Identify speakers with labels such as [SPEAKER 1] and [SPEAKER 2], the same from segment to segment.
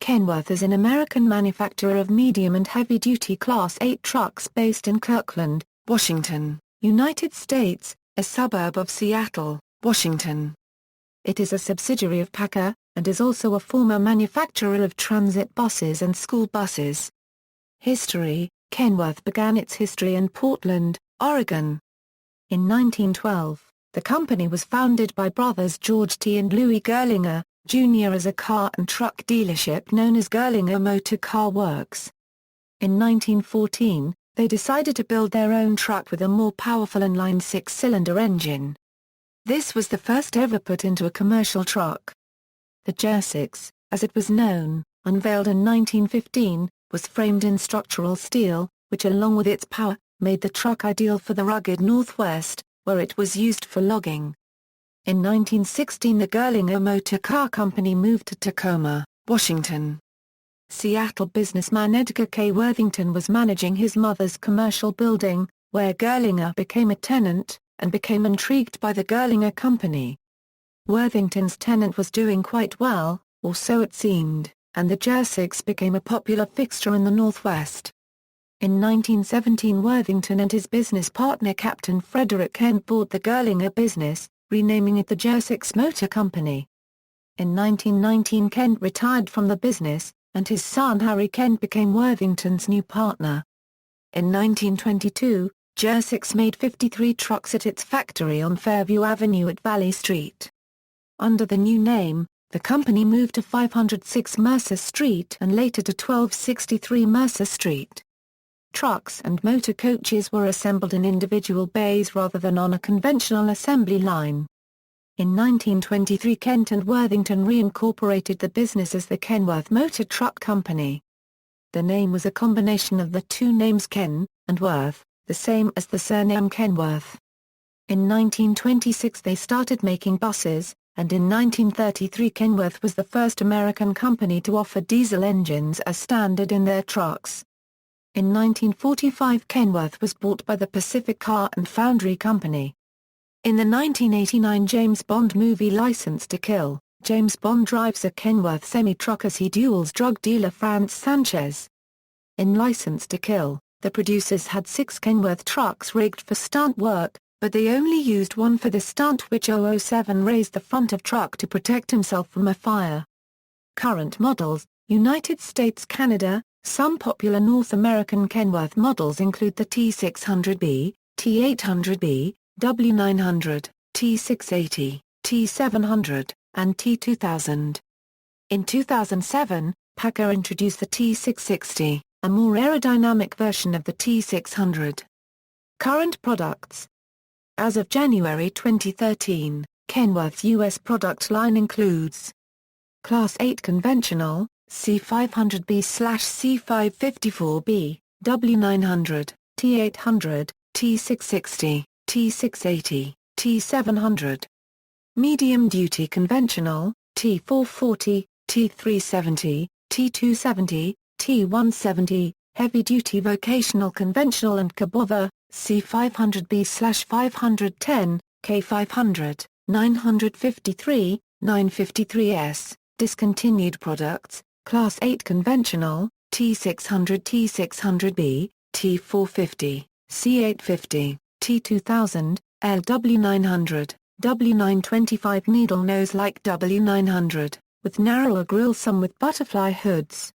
[SPEAKER 1] Kenworth is an American manufacturer of medium and heavy-duty Class 8 trucks based in Kirkland, Washington, United States, a suburb of Seattle, Washington. It is a subsidiary of PACCAR, and is also a former manufacturer of transit buses and school buses. History: Kenworth began its history in Portland, Oregon. In 1912, the company was founded by brothers George T. and Louis Gerlinger, Jr. as a car and truck dealership known as Gerlinger Motor Car Works. In 1914, they decided to build their own truck with a more powerful inline six-cylinder engine. This was the first ever put into a commercial truck. The J6, as it was known, unveiled in 1915, was framed in structural steel, which along with its power, made the truck ideal for the rugged Northwest, where it was used for logging. In 1916 the Gerlinger Motor Car Company moved to Tacoma, Washington. Seattle businessman Edgar K. Worthington was managing his mother's commercial building, where Gerlinger became a tenant, and became intrigued by the Gerlinger Company. Worthington's tenant was doing quite well, or so it seemed, and the J6 became a popular fixture in the Northwest. In 1917 Worthington and his business partner Captain Frederick Kent bought the Gerlinger business, renaming it the J6 Motor Company. In 1919 Kent retired from the business, and his son Harry Kent became Worthington's new partner. In 1922, J6 made 53 trucks at its factory on Fairview Avenue at Valley Street. Under the new name, the company moved to 506 Mercer Street and later to 1263 Mercer Street. Trucks and motor coaches were assembled in individual bays rather than on a conventional assembly line. In 1923 Kent and Worthington reincorporated the business as the Kenworth Motor Truck Company. The name was a combination of the two names Ken and Worth, the same as the surname Kenworth. In 1926 they started making buses, and in 1933 Kenworth was the first American company to offer diesel engines as standard in their trucks. In 1945 Kenworth was bought by the Pacific Car and Foundry Company. In the 1989 James Bond movie License to Kill, James Bond drives a Kenworth semi-truck as he duels drug dealer Franz Sanchez. In License to Kill, the producers had 6 Kenworth trucks rigged for stunt work, but they only used one for the stunt which 007 raised the front of truck to protect himself from a fire. Current models, United States, Canada. Some popular North American Kenworth models include the T600B, T800B, W900, T680, T700, and T2000. In 2007, PACCAR introduced the T660, a more aerodynamic version of the T600. Current products. As of January 2013, Kenworth's U.S. product line includes Class 8 conventional, C500B/C554B, W900, T800, T660, T680, T700. Medium-duty conventional, T440, T370, T270, T170, heavy-duty vocational conventional and cabova, C500B/510, K500, 953, 953S, discontinued products. Class 8 conventional, T600 T600B, T450, C850, T2000, LW900, W925 needle nose like W900, with narrower grille, some with butterfly hoods.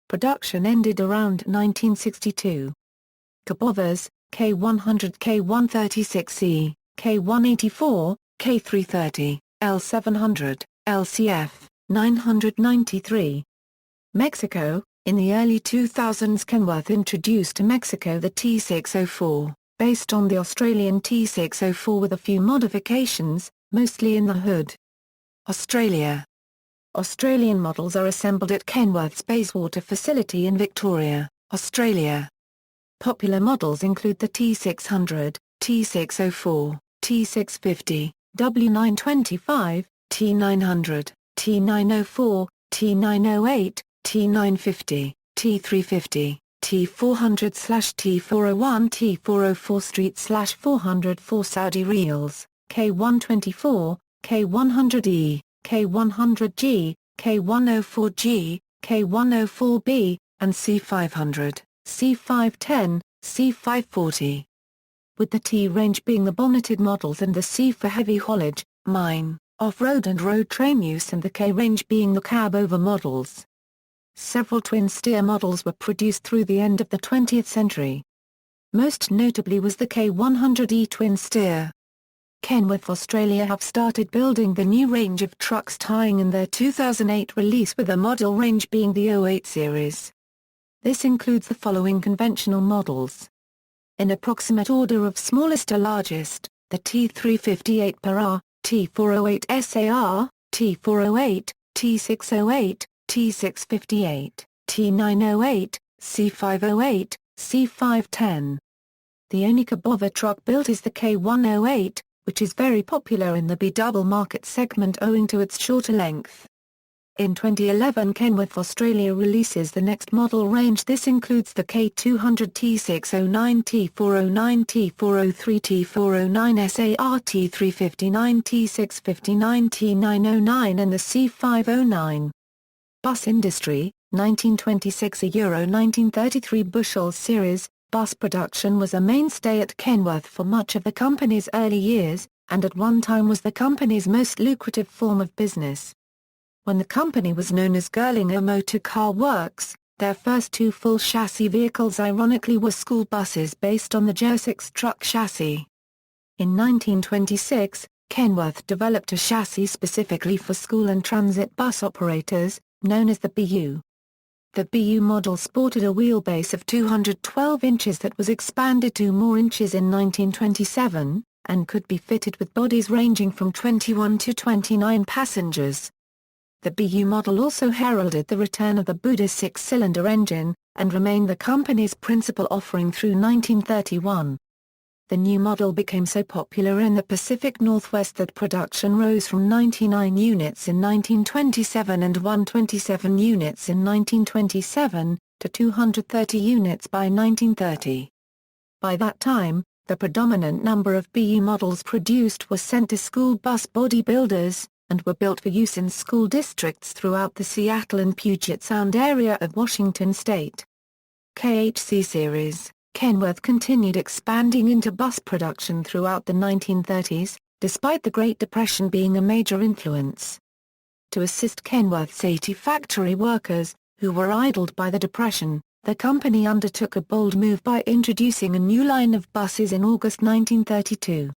[SPEAKER 1] Production ended around 1962. Cabovas, K100 K136E, K184, K330, L700, LCF, 993. Mexico. In the early 2000s Kenworth introduced to Mexico the T604, based on the Australian T604 with a few modifications, mostly in the hood. Australia. Australian models are assembled at Kenworth's Bayswater facility in Victoria, Australia. Popular models include the T600, T604, T650, W925, T900, T904, T908, T950, T350, T400/T401, T404 Street/404 Saudi Reals, K124, K100E, K100G, K104G, K104B, and C500, C510, C540. With the T range being the bonneted models and the C for heavy haulage, mine, off-road and road train use, and the K range being the cab-over models. Several twin-steer models were produced through the end of the 20th century. Most notably was the K100E twin-steer. Kenworth Australia have started building the new range of trucks, tying in their 2008 release with the model range being the 08 series. This includes the following conventional models. In approximate order of smallest to largest, the T358 PACCAR, T408 SAR, T408, T608, T658, T908, C508, C510. The only cab-over truck built is the K108, which is very popular in the B-double market segment owing to its shorter length. In 2011, Kenworth Australia releases the next model range. This includes the K200, T609, T409, T403, T409 SAR, T359, T659, T909 and the C509. Bus industry, 1926 a Euro 1933 bushel series. Bus production was a mainstay at Kenworth for much of the company's early years, and at one time was the company's most lucrative form of business. When the company was known as Girlinger Motor Car Works, their first two full chassis vehicles ironically were school buses based on the J6 truck chassis. In 1926, Kenworth developed a chassis specifically for school and transit bus operators, known as the BU. The BU model sported a wheelbase of 212 inches that was expanded 2 more inches in 1927, and could be fitted with bodies ranging from 21 to 29 passengers. The BU model also heralded the return of the Buda 6-cylinder engine, and remained the company's principal offering through 1931. The new model became so popular in the Pacific Northwest that production rose from 99 units in 1927 and 127 units in 1927, to 230 units by 1930. By that time, the predominant number of BU models produced were sent to school bus bodybuilders, and were built for use in school districts throughout the Seattle and Puget Sound area of Washington state. KHC series. Kenworth continued expanding into bus production throughout the 1930s, despite the Great Depression being a major influence. To assist Kenworth's 80 factory workers, who were idled by the Depression, the company undertook a bold move by introducing a new line of buses in August 1932.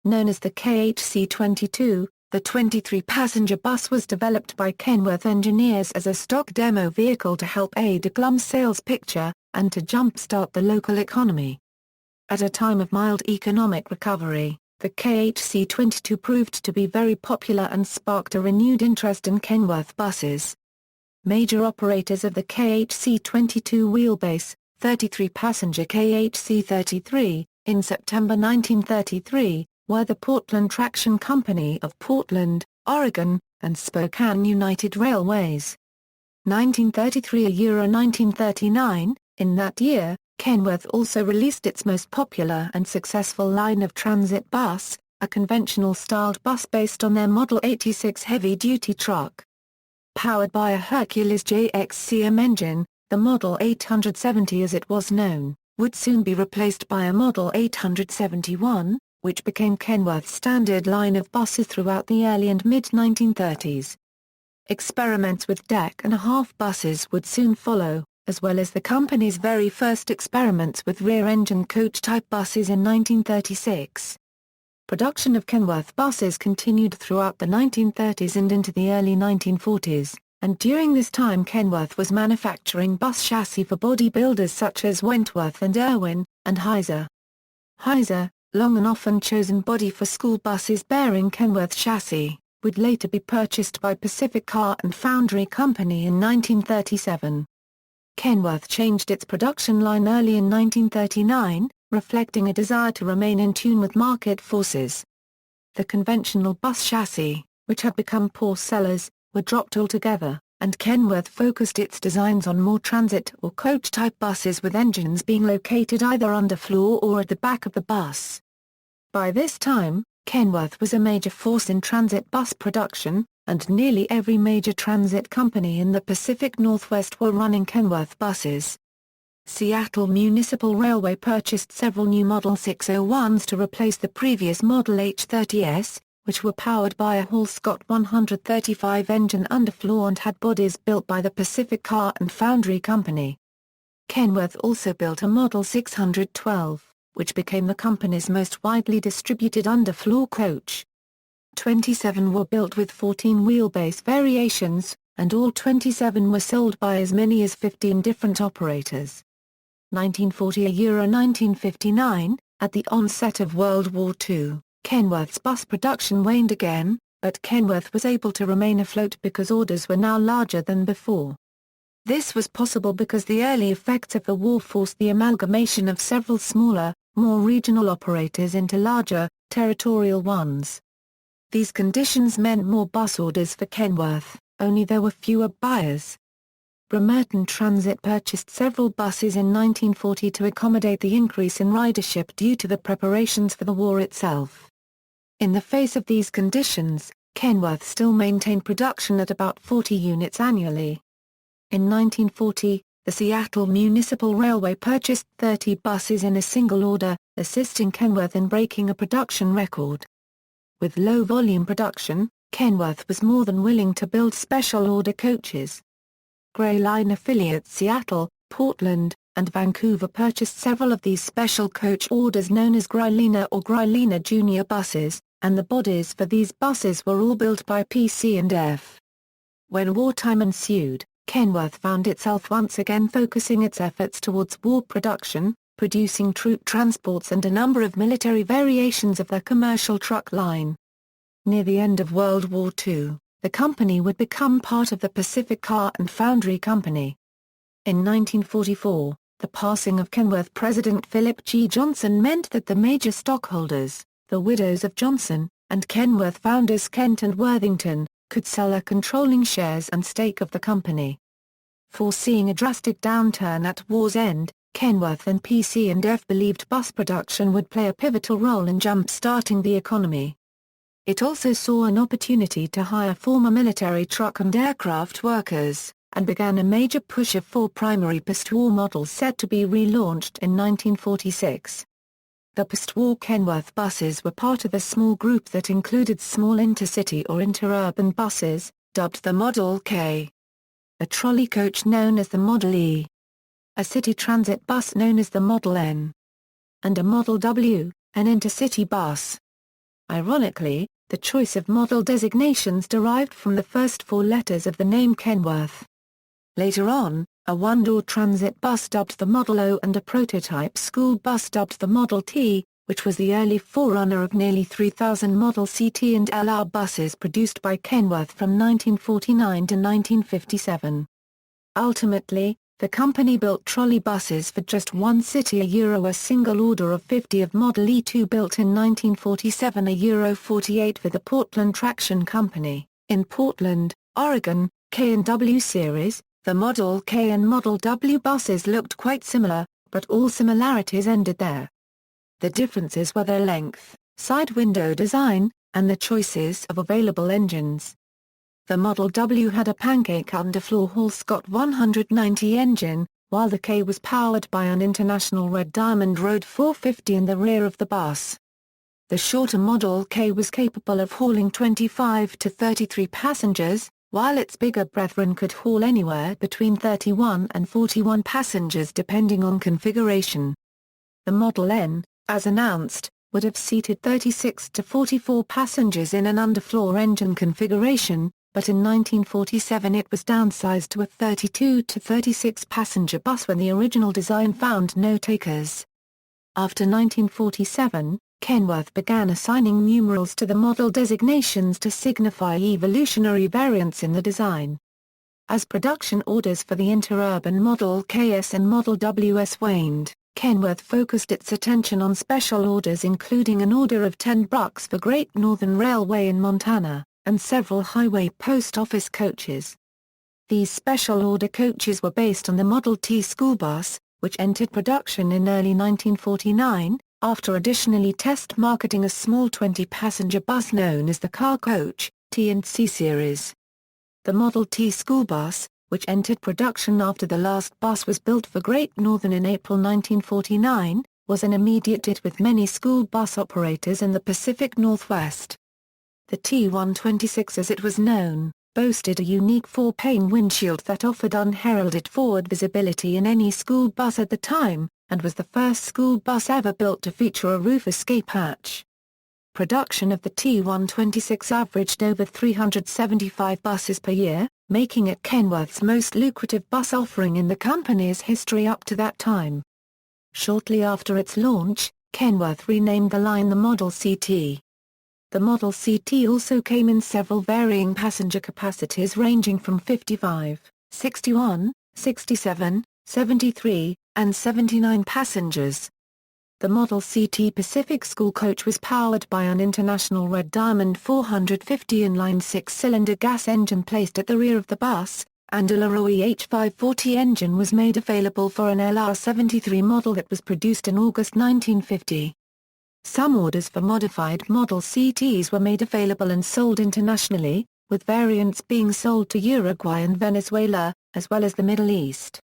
[SPEAKER 1] Known as the KHC-22, the 23-passenger bus was developed by Kenworth engineers as a stock demo vehicle to help aid a glum sales picture, and to jump-start the local economy. At a time of mild economic recovery, the KHC-22 proved to be very popular and sparked a renewed interest in Kenworth buses. Major operators of the KHC-22 wheelbase, 33-passenger KHC-33, in September 1933, were the Portland Traction Company of Portland, Oregon, and Spokane United Railways. 1933 a Euro 1939, in that year, Kenworth also released its most popular and successful line of transit bus, a conventional-styled bus based on their Model 86 heavy-duty truck. Powered by a Hercules JXCM engine, the Model 870 as it was known, would soon be replaced by a Model 871, which became Kenworth's standard line of buses throughout the early and mid-1930s. Experiments with deck-and-a-half buses would soon follow, as well as the company's very first experiments with rear-engine coach-type buses in 1936. Production of Kenworth buses continued throughout the 1930s and into the early 1940s, and during this time Kenworth was manufacturing bus chassis for bodybuilders such as Wentworth and Irwin, and Heiser. Heiser, long and often chosen body for school buses bearing Kenworth chassis, would later be purchased by Pacific Car and Foundry Company in 1937. Kenworth changed its production line early in 1939, reflecting a desire to remain in tune with market forces. The conventional bus chassis, which had become poor sellers, were dropped altogether, and Kenworth focused its designs on more transit or coach-type buses with engines being located either underfloor or at the back of the bus. By this time, Kenworth was a major force in transit bus production, and nearly every major transit company in the Pacific Northwest were running Kenworth buses. Seattle Municipal Railway purchased several new Model 601s to replace the previous Model H30s, which were powered by a Hall-Scott 135 engine underfloor and had bodies built by the Pacific Car and Foundry Company. Kenworth also built a Model 612, which became the company's most widely distributed underfloor coach. 27 were built with 14 wheelbase variations, and all 27 were sold by as many as 15 different operators. 1940–1959, at the onset of World War II, Kenworth's bus production waned again, but Kenworth was able to remain afloat because orders were now larger than before. This was possible because the early effects of the war forced the amalgamation of several smaller, more regional operators into larger, territorial ones. These conditions meant more bus orders for Kenworth, only there were fewer buyers. Bremerton Transit purchased several buses in 1940 to accommodate the increase in ridership due to the preparations for the war itself. In the face of these conditions, Kenworth still maintained production at about 40 units annually. In 1940, the Seattle Municipal Railway purchased 30 buses in a single order, assisting Kenworth in breaking a production record. With low-volume production, Kenworth was more than willing to build special-order coaches. Gray Line affiliates Seattle, Portland, and Vancouver purchased several of these special coach orders known as Grylina or Grylina Junior buses, and the bodies for these buses were all built by PC&F. When wartime ensued, Kenworth found itself once again focusing its efforts towards war production, producing troop transports and a number of military variations of their commercial truck line. Near the end of World War II, the company would become part of the Pacific Car and Foundry Company. In 1944, the passing of Kenworth President Philip G. Johnson meant that the major stockholders, the widows of Johnson, and Kenworth founders Kent and Worthington, could sell a controlling shares and stake of the company. Foreseeing a drastic downturn at war's end, Kenworth and PC&F believed bus production would play a pivotal role in jump-starting the economy. It also saw an opportunity to hire former military truck and aircraft workers, and began a major push of 4 primary post-war models set to be relaunched in 1946. The post-war Kenworth buses were part of a small group that included small intercity or interurban buses, dubbed the Model K. A trolley coach known as the Model E. A city transit bus known as the Model N. And a Model W, an intercity bus. Ironically, the choice of model designations derived from the first 4 letters of the name Kenworth. Later on, a one-door transit bus dubbed the Model O and a prototype school bus dubbed the Model T, which was the early forerunner of nearly 3,000 Model CT and LR buses produced by Kenworth from 1949 to 1957. Ultimately, the company built trolley buses for just one city a single order of 50 of Model E2 built in 1947 a 48 for the Portland Traction Company. In Portland, Oregon, K and W series, the Model K and Model W buses looked quite similar, but all similarities ended there. The differences were their length, side window design, and the choices of available engines. The Model W had a pancake underfloor Hall-Scott 190 engine, while the K was powered by an International Red Diamond Road 450 in the rear of the bus. The shorter Model K was capable of hauling 25 to 33 passengers, while its bigger brethren could haul anywhere between 31 and 41 passengers depending on configuration. The Model N, as announced, would have seated 36 to 44 passengers in an underfloor engine configuration, but in 1947 it was downsized to a 32 to 36 passenger bus when the original design found no takers. After 1947, Kenworth began assigning numerals to the model designations to signify evolutionary variants in the design. As production orders for the interurban Model KS and Model WS waned, Kenworth focused its attention on special orders including an order of 10 trucks for Great Northern Railway in Montana, and several highway post office coaches. These special order coaches were based on the Model T school bus, which entered production in early 1949, after additionally test marketing a small 20-passenger bus known as the car coach, T and C Series. The Model T school bus, which entered production after the last bus was built for Great Northern in April 1949, was an immediate hit with many school bus operators in the Pacific Northwest. The T126, as it was known, boasted a unique 4-pane windshield that offered unheralded forward visibility in any school bus at the time, and was the first school bus ever built to feature a roof escape hatch. Production of the T126 averaged over 375 buses per year, making it Kenworth's most lucrative bus offering in the company's history up to that time. Shortly after its launch, Kenworth renamed the line the Model CT. The Model CT also came in several varying passenger capacities ranging from 55, 61, 67, 73, and 79 passengers. The Model CT Pacific School Coach was powered by an International Red Diamond 450 inline 6-cylinder gas engine placed at the rear of the bus, and a Leroy H540 engine was made available for an LR73 model that was produced in August 1950. Some orders for modified Model CTs were made available and sold internationally, with variants being sold to Uruguay and Venezuela, as well as the Middle East.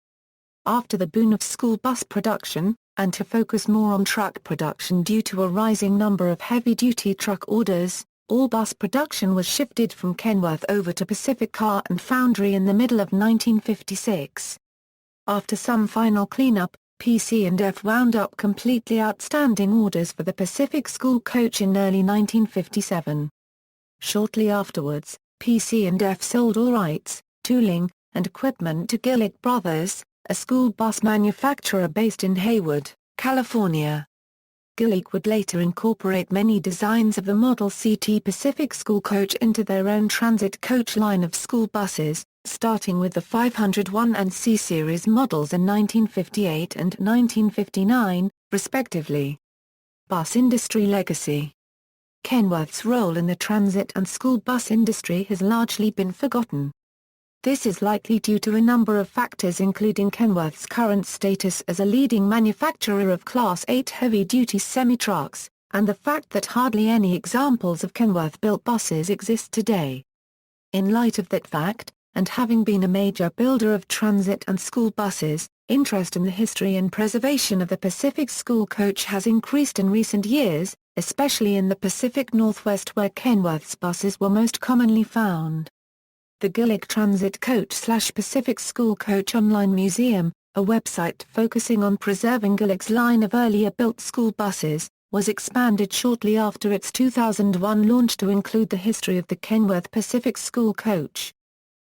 [SPEAKER 1] After the boom of school bus production, and to focus more on truck production due to a rising number of heavy-duty truck orders, all bus production was shifted from Kenworth over to Pacific Car and Foundry in the middle of 1956. After some final cleanup, PC&F wound up completely outstanding orders for the Pacific School Coach in early 1957. Shortly afterwards, PC&F sold all rights, tooling, and equipment to Gillick Brothers, a school bus manufacturer based in Hayward, California. Gillick would later incorporate many designs of the Model CT Pacific School Coach into their own transit coach line of school buses, starting with the 501 and C Series models in 1958 and 1959, respectively. Bus industry legacy. Kenworth's role in the transit and school bus industry has largely been forgotten. This is likely due to a number of factors including Kenworth's current status as a leading manufacturer of Class 8 heavy-duty semi-trucks, and the fact that hardly any examples of Kenworth-built buses exist today. In light of that fact, and having been a major builder of transit and school buses, interest in the history and preservation of the Pacific School Coach has increased in recent years, especially in the Pacific Northwest where Kenworth's buses were most commonly found. The Gillick Transit Coach/Pacific School Coach Online Museum, a website focusing on preserving Gillick's line of earlier built school buses, was expanded shortly after its 2001 launch to include the history of the Kenworth Pacific School Coach.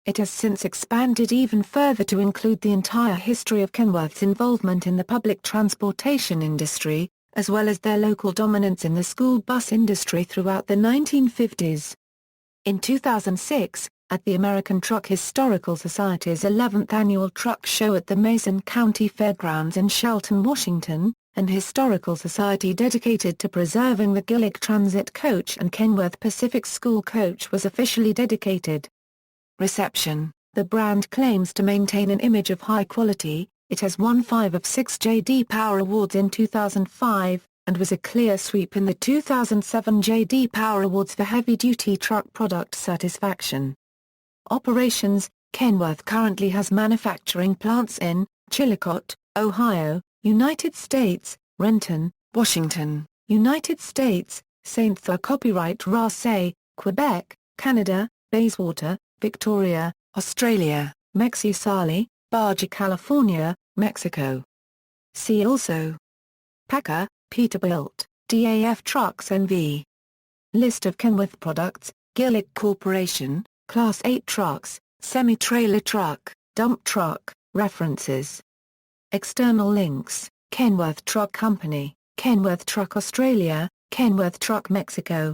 [SPEAKER 1] It has since expanded even further to include the entire history of Kenworth's involvement in the public transportation industry, as well as their local dominance in the school bus industry throughout the 1950s. In 2006, at the American Truck Historical Society's 11th annual truck show at the Mason County Fairgrounds in Shelton, Washington, an historical society dedicated to preserving the Gillick Transit Coach and Kenworth Pacific School Coach was officially dedicated. Reception. The brand claims to maintain an image of high quality. It has won 5 of 6 J.D. Power Awards in 2005, and was a clear sweep in the 2007 J.D. Power Awards for heavy-duty truck product satisfaction. Operations. Kenworth currently has manufacturing plants in Chillicothe, Ohio, United States, Renton, Washington, United States, St. Thur Copyright Racé, Quebec, Canada, Bayswater, Victoria, Australia, Mexicali, Baja California, Mexico. See also: PACCAR, Peterbilt, DAF Trucks NV. List of Kenworth products, Gillick Corporation, Class 8 trucks, semi-trailer truck, dump truck, references. External links: Kenworth Truck Company, Kenworth Truck Australia, Kenworth Truck Mexico.